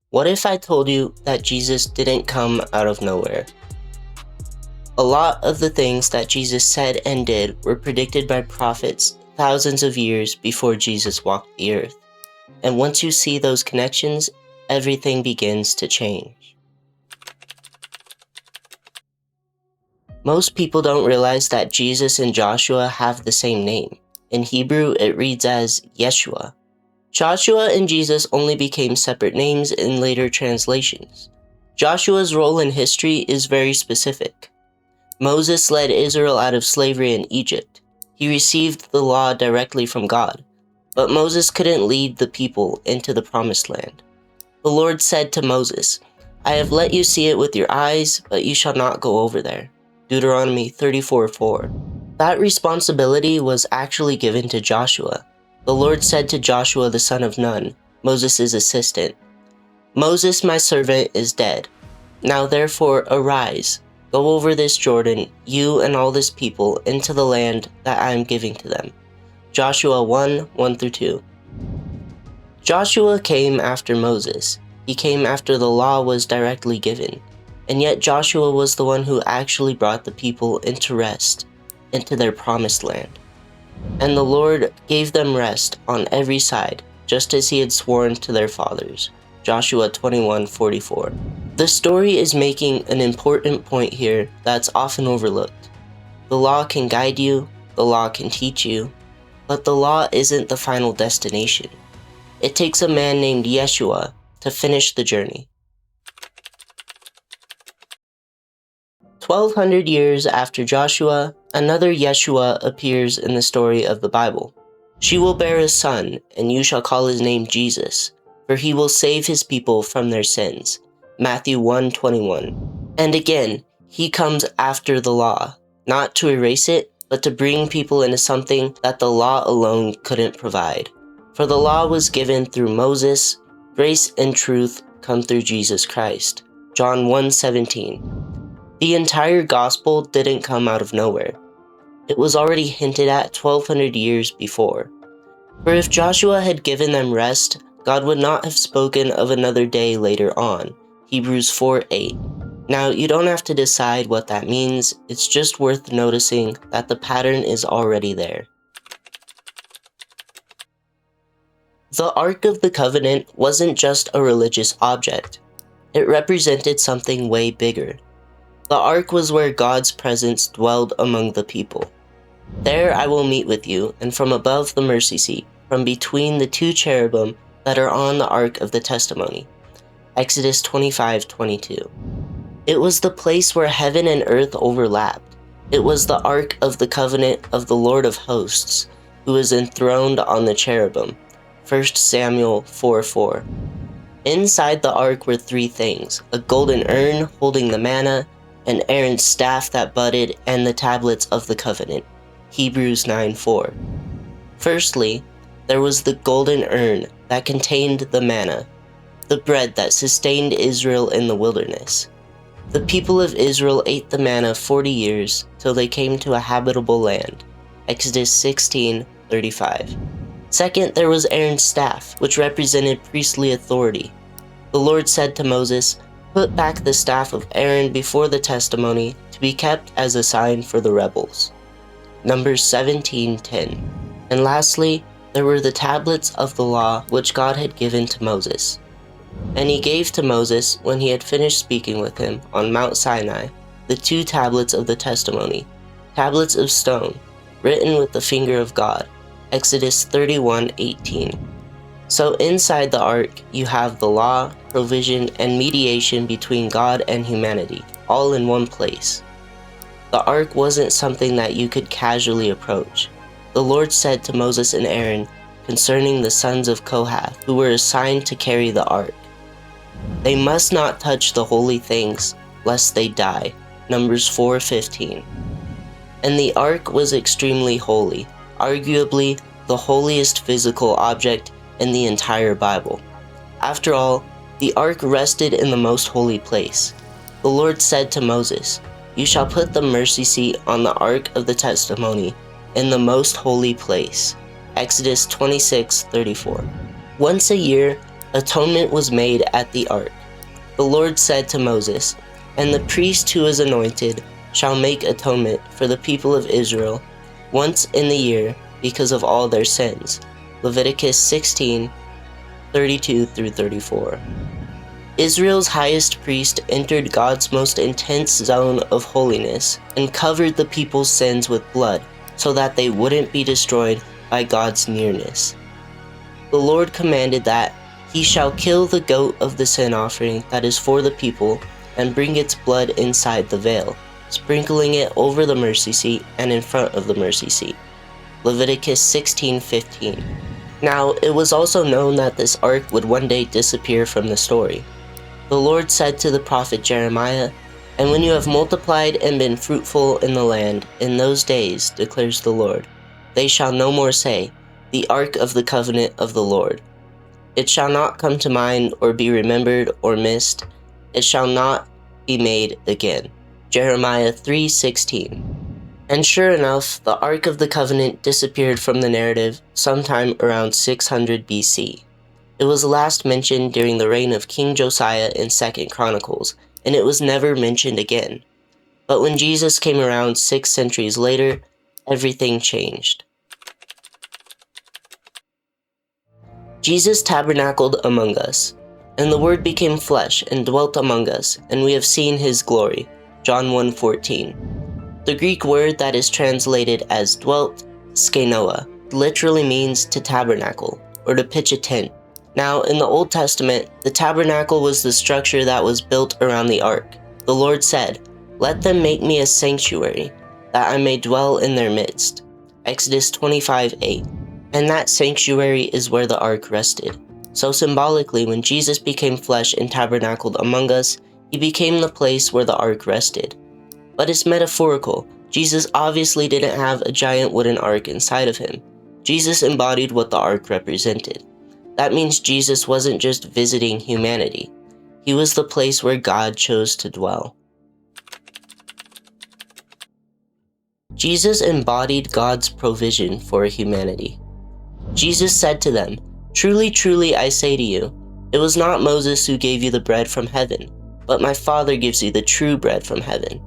What if I told you that Jesus didn't come out of nowhere? A lot of the things that Jesus said and did were predicted by prophets thousands of years before Jesus walked the earth. And once you see those connections, everything begins to change. Most people don't realize that Jesus and Joshua have the same name. In Hebrew, it reads as Yeshua. Joshua and Jesus only became separate names in later translations. Joshua's role in history is very specific. Moses led Israel out of slavery in Egypt. He received the law directly from God, but Moses couldn't lead the people into the promised land. The Lord said to Moses, "I have let you see it with your eyes, but you shall not go over there." Deuteronomy 34:4. That responsibility was actually given to Joshua. The Lord said to Joshua the son of Nun, Moses' assistant, "Moses my servant is dead. Now therefore arise, go over this Jordan, you and all this people, into the land that I am giving to them." Joshua 1:1-2. Joshua came after Moses. He came after the law was directly given. And yet Joshua was the one who actually brought the people into rest, into their promised land. And the Lord gave them rest on every side, just as he had sworn to their fathers. Joshua 21:44. The story is making an important point here that's often overlooked. The law can guide you, the law can teach you, but the law isn't the final destination. It takes a man named Yeshua to finish the journey. 1200 years after Joshua, another Yeshua appears in the story of the Bible. "She will bear a son, and you shall call his name Jesus, for he will save his people from their sins." Matthew 1:21. And again, he comes after the law, not to erase it, but to bring people into something that the law alone couldn't provide. For the law was given through Moses, grace and truth come through Jesus Christ. John 1:17. The entire gospel didn't come out of nowhere. It was already hinted at 1200 years before. For if Joshua had given them rest, God would not have spoken of another day later on. Hebrews 4:8. Now, you don't have to decide what that means, it's just worth noticing that the pattern is already there. The Ark of the Covenant wasn't just a religious object. It represented something way bigger. The Ark was where God's presence dwelled among the people. "There I will meet with you, and from above the mercy seat, from between the two cherubim that are on the Ark of the Testimony." Exodus 25:22. It was the place where heaven and earth overlapped. It was the Ark of the Covenant of the Lord of Hosts, who is enthroned on the cherubim. 1 Samuel 4:4. Inside the Ark were three things: a golden urn holding the manna, and Aaron's staff that budded, and the tablets of the covenant. Hebrews 9:4. Firstly, there was the golden urn that contained the manna, the bread that sustained Israel in the wilderness. The people of Israel ate the manna 40 years till they came to a habitable land. Exodus 16:35. Second, there was Aaron's staff, which represented priestly authority. The Lord said to Moses, "Put back the staff of Aaron before the testimony to be kept as a sign for the rebels." Numbers 17:10. And lastly, there were the tablets of the law which God had given to Moses. And he gave to Moses, when he had finished speaking with him on Mount Sinai, the two tablets of the testimony, tablets of stone, written with the finger of God. Exodus 31:18. So inside the ark, you have the law, provision, and mediation between God and humanity, all in one place. The ark wasn't something that you could casually approach. The Lord said to Moses and Aaron concerning the sons of Kohath, who were assigned to carry the ark, "They must not touch the holy things, lest they die." Numbers 4:15. And the ark was extremely holy, arguably the holiest physical object in the entire Bible. After all, the ark rested in the most holy place. The Lord said to Moses, "You shall put the mercy seat on the ark of the testimony in the most holy place." Exodus 26:34. Once a year, Atonement was made at the ark. The Lord said to Moses, "And the priest who is anointed shall make atonement for the people of Israel once in the year because of all their sins." Leviticus 16, 32 through 34. Israel's highest priest entered God's most intense zone of holiness and covered the people's sins with blood so that they wouldn't be destroyed by God's nearness. The Lord commanded that he shall kill the goat of the sin offering that is for the people and bring its blood inside the veil, sprinkling it over the mercy seat and in front of the mercy seat. Leviticus 16:15. Now, it was also known that this ark would one day disappear from the story. The Lord said to the prophet Jeremiah, "And when you have multiplied and been fruitful in the land, in those days, declares the Lord, they shall no more say, 'The ark of the covenant of the Lord.' It shall not come to mind or be remembered or missed. It shall not be made again." Jeremiah 3:16. And sure enough, the Ark of the Covenant disappeared from the narrative sometime around 600 BC. It was last mentioned during the reign of King Josiah in 2 Chronicles, and it was never mentioned again. But when Jesus came around 6 centuries later, everything changed. Jesus tabernacled among us, and the Word became flesh and dwelt among us, and we have seen his glory. John 1:14. The Greek word that is translated as dwelt, skenoa, literally means to tabernacle, or to pitch a tent. Now, in the Old Testament, the tabernacle was the structure that was built around the ark. The Lord said, "Let them make me a sanctuary, that I may dwell in their midst." Exodus 25:8. And that sanctuary is where the ark rested. So symbolically, when Jesus became flesh and tabernacled among us, he became the place where the ark rested. But it's metaphorical. Jesus obviously didn't have a giant wooden ark inside of him. Jesus embodied what the ark represented. That means Jesus wasn't just visiting humanity. He was the place where God chose to dwell. Jesus embodied God's provision for humanity. Jesus said to them, "Truly, truly, I say to you, it was not Moses who gave you the bread from heaven, but my Father gives you the true bread from heaven.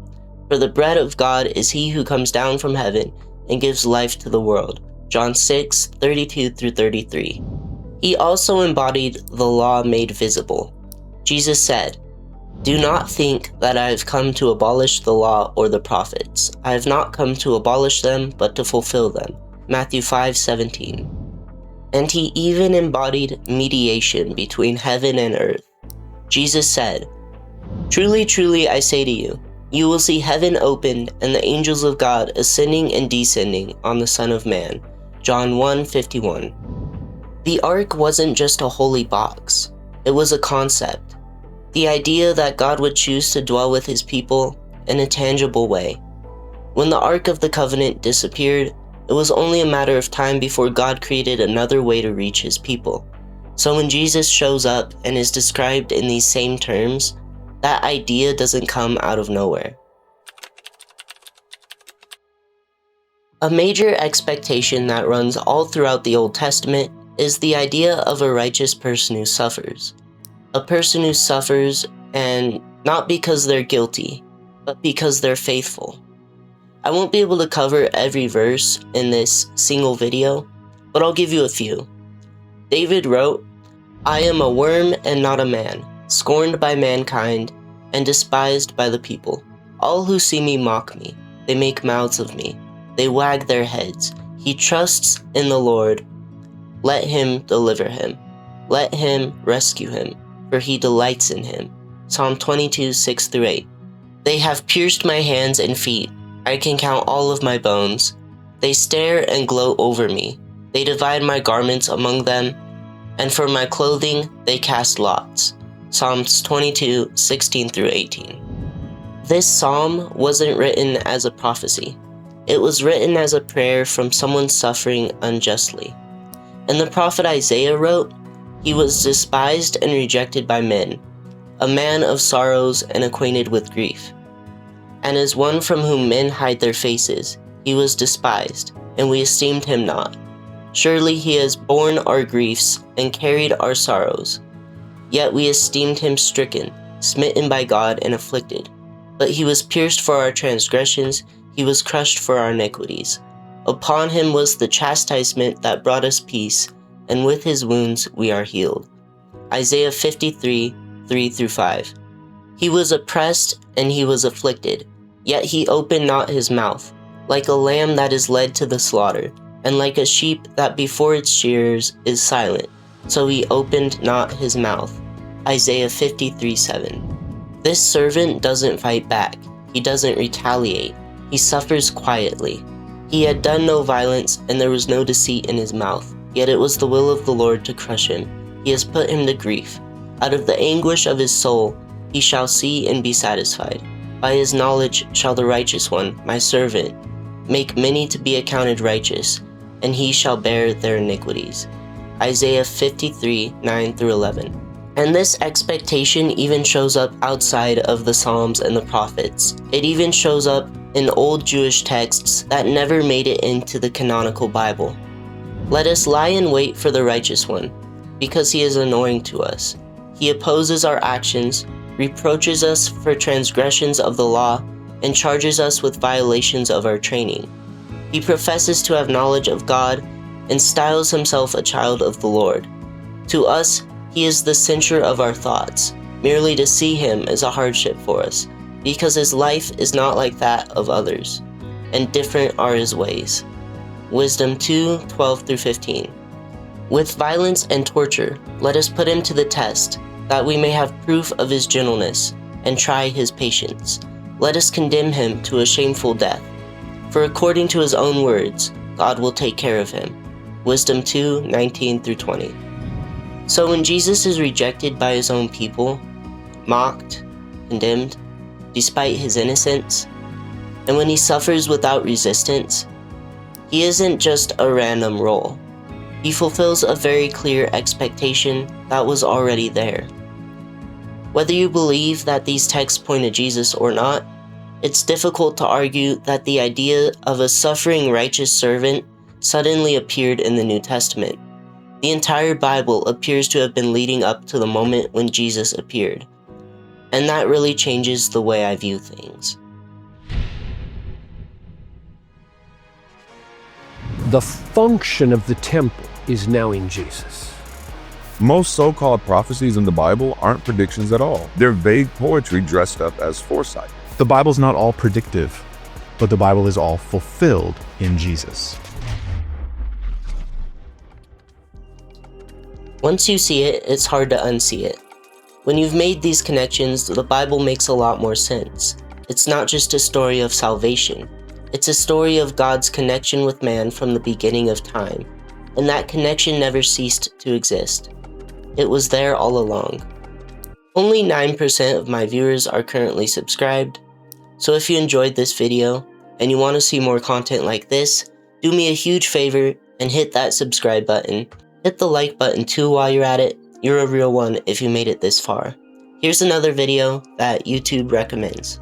For the bread of God is he who comes down from heaven and gives life to the world." John 6:32 through 33. He also embodied the law made visible. Jesus said, "Do not think that I have come to abolish the law or the prophets. I have not come to abolish them, but to fulfill them." Matthew 5:17. And he even embodied mediation between heaven and earth. Jesus said, "Truly, truly, I say to you, you will see heaven opened and the angels of God ascending and descending on the Son of Man." John 1:51. The ark wasn't just a holy box. It was a concept. The idea that God would choose to dwell with his people in a tangible way. When the Ark of the Covenant disappeared, it was only a matter of time before God created another way to reach his people. So when Jesus shows up and is described in these same terms, that idea doesn't come out of nowhere. A major expectation that runs all throughout the Old Testament is the idea of a righteous person who suffers. A person who suffers, and not because they're guilty, but because they're faithful. I won't be able to cover every verse in this single video, but I'll give you a few. David wrote, "I am a worm and not a man, scorned by mankind and despised by the people. All who see me mock me. They make mouths of me. They wag their heads. He trusts in the Lord. Let him deliver him. Let him rescue him, for he delights in him." Psalm 22, 6 through 8. "They have pierced my hands and feet. I can count all of my bones. They stare and gloat over me. They divide my garments among them, and for my clothing they cast lots." Psalms 22, 16 through 18. This psalm wasn't written as a prophecy. It was written as a prayer from someone suffering unjustly. And the prophet Isaiah wrote, "He was despised and rejected by men, a man of sorrows and acquainted with grief. And as one from whom men hide their faces, he was despised, and we esteemed him not. Surely he has borne our griefs and carried our sorrows. Yet we esteemed him stricken, smitten by God, and afflicted. But he was pierced for our transgressions, he was crushed for our iniquities. Upon him was the chastisement that brought us peace, and with his wounds we are healed. Isaiah 53, 3-5. He was oppressed and he was afflicted, yet he opened not his mouth, like a lamb that is led to the slaughter, and like a sheep that before its shearers is silent, so he opened not his mouth. Isaiah 53:7. This servant doesn't fight back, he doesn't retaliate, he suffers quietly. He had done no violence, and there was no deceit in his mouth, yet it was the will of the Lord to crush him. He has put him to grief. Out of the anguish of his soul he shall see and be satisfied. By his knowledge shall the righteous one, my servant, make many to be accounted righteous, and he shall bear their iniquities. Isaiah 53, 9-11. And this expectation even shows up outside of the Psalms and the prophets. It even shows up in old Jewish texts that never made it into the canonical Bible. Let us lie in wait for the righteous one, because he is annoying to us. He opposes our actions, reproaches us for transgressions of the law, and charges us with violations of our training. He professes to have knowledge of God and styles himself a child of the Lord. To us, he is the censure of our thoughts. Merely to see him is a hardship for us, because his life is not like that of others, and different are his ways. Wisdom 2, 12-15. With violence and torture, let us put him to the test, that we may have proof of his gentleness, and try his patience. Let us condemn him to a shameful death, for according to his own words, God will take care of him. Wisdom 2, 19-20. So when Jesus is rejected by his own people, mocked, condemned, despite his innocence, and when he suffers without resistance, he isn't just a random role. He fulfills a very clear expectation that was already there. Whether you believe that these texts point to Jesus or not, it's difficult to argue that the idea of a suffering righteous servant suddenly appeared in the New Testament. The entire Bible appears to have been leading up to the moment when Jesus appeared. And that really changes the way I view things. The function of the temple is now in Jesus. Most so-called prophecies in the Bible aren't predictions at all. They're vague poetry dressed up as foresight. The Bible's not all predictive, but the Bible is all fulfilled in Jesus. Once you see it, it's hard to unsee it. When you've made these connections, the Bible makes a lot more sense. It's not just a story of salvation. It's a story of God's connection with man from the beginning of time, and that connection never ceased to exist. It was there all along. Only 9% of my viewers are currently subscribed, so if you enjoyed this video and you want to see more content like this, do me a huge favor and hit that subscribe button. Hit the like button too while you're at it. You're a real one if you made it this far. Here's another video that YouTube recommends.